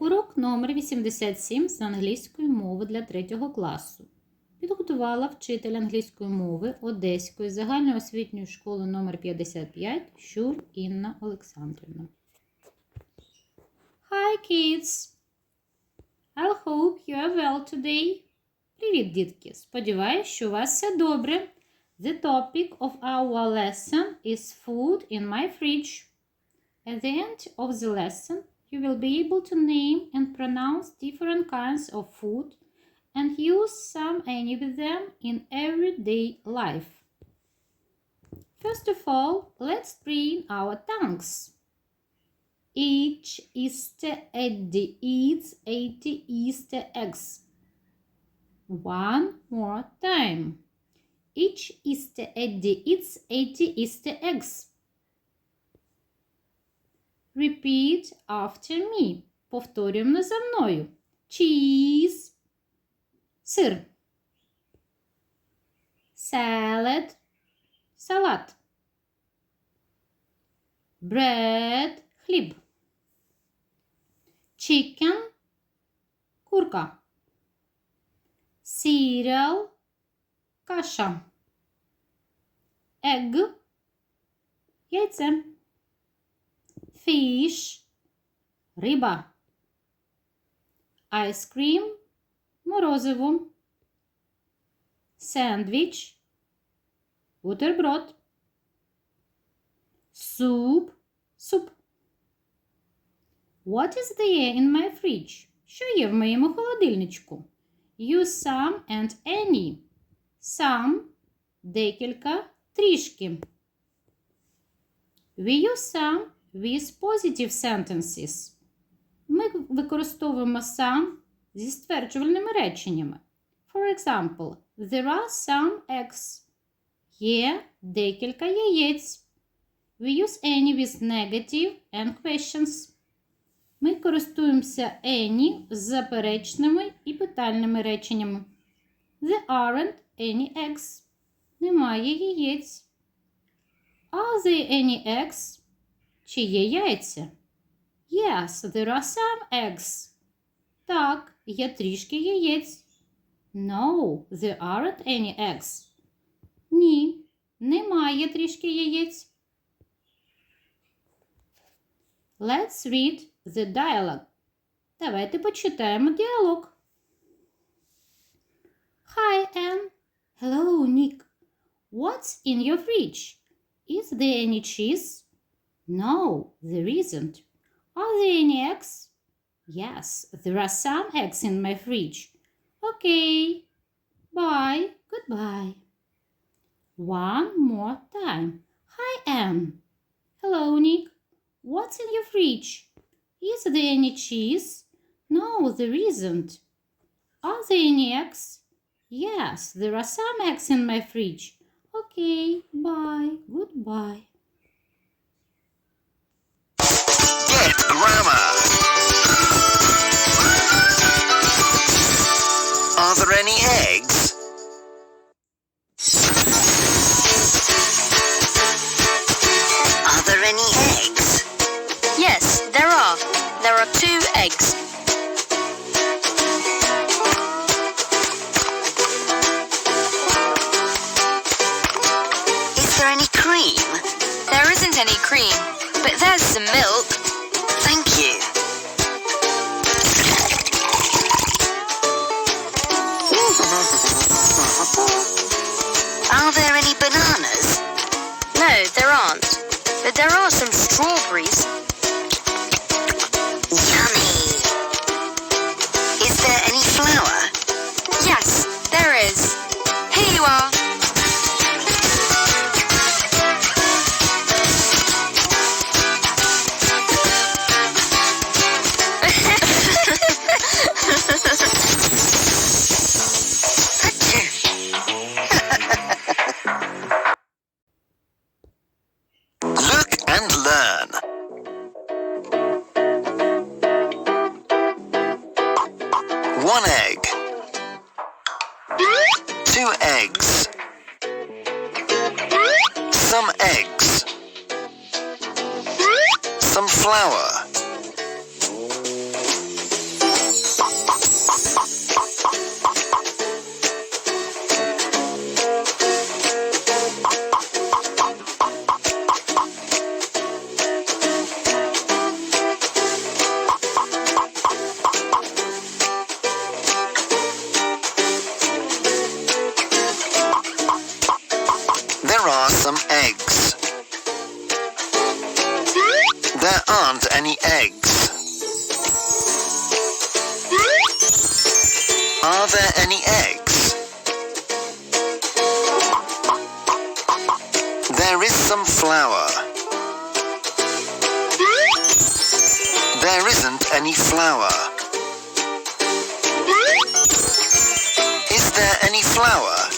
Урок номер 87 з англійської мови для 3 класу. Підготувала вчитель англійської мови Одеської загальноосвітньої школи номер 55 Щур Інна Олександрівна. Hi kids! I hope you are well today. Привіт, дітки! Сподіваюсь, що у вас все добре. The topic of our lesson is food in my fridge. At the end of the lesson, you will be able to name and pronounce different kinds of food and use any of them in everyday life. First of all, let's train our tongues. Each Easter Eddie eats 80 Easter eggs. One more time. Each Easter Eddie eats 80 Easter eggs. Repeat after me. Повторюємо за мною. Cheese. Сир. Salad. Салат. Bread. Хліб. Chicken. Курка. Cereal. Каша. Egg. Яйце. Fish. Риба. Ice cream. Морозиво. Sandwich. Бутерброд. Soup. Суп. What is there in my fridge? Що є в моєму холодильничку? Use some and any. Some – декілька, трішки. We use some with positive sentences. Ми використовуємо some зі стверджувальними реченнями. For example, there are some eggs. Є декілька яєць. We use any with negative and questions. Ми користуємося any з заперечними і питальними реченнями. There aren't any eggs. Немає яєць. Are there any eggs? Чи є яйця? Yes, there are some eggs. Так, є трішки яєць. No, there aren't any eggs. Ні, немає трішки яєць. Let's read the dialogue. Давайте почитаємо діалог. Hi, Anne. Hello, Nick. What's in your fridge? Is there any cheese? No, there isn't. Are there any eggs? Yes, there are some eggs in my fridge. Okay. Bye. Goodbye. One more time. Hi, Anne. Hello, Nick. What's in your fridge? Is there any cheese? No, there isn't. Are there any eggs? Yes, there are some eggs in my fridge. Okay, bye, goodbye. Get grammar. Are there any eggs? Are there any eggs? Yes, there are. There are 2 eggs. Is there any cream? There isn't any cream, but there's some milk. Thank you. Are there any bananas? No, there aren't. But there are some strawberries. Yummy. Is there any flour? Yes, there is. Here you are. Look and learn. One egg. 2 eggs. Some eggs. Some flour. There aren't any eggs. Are there any eggs? There is some flour. There isn't any flour. Is there any flour?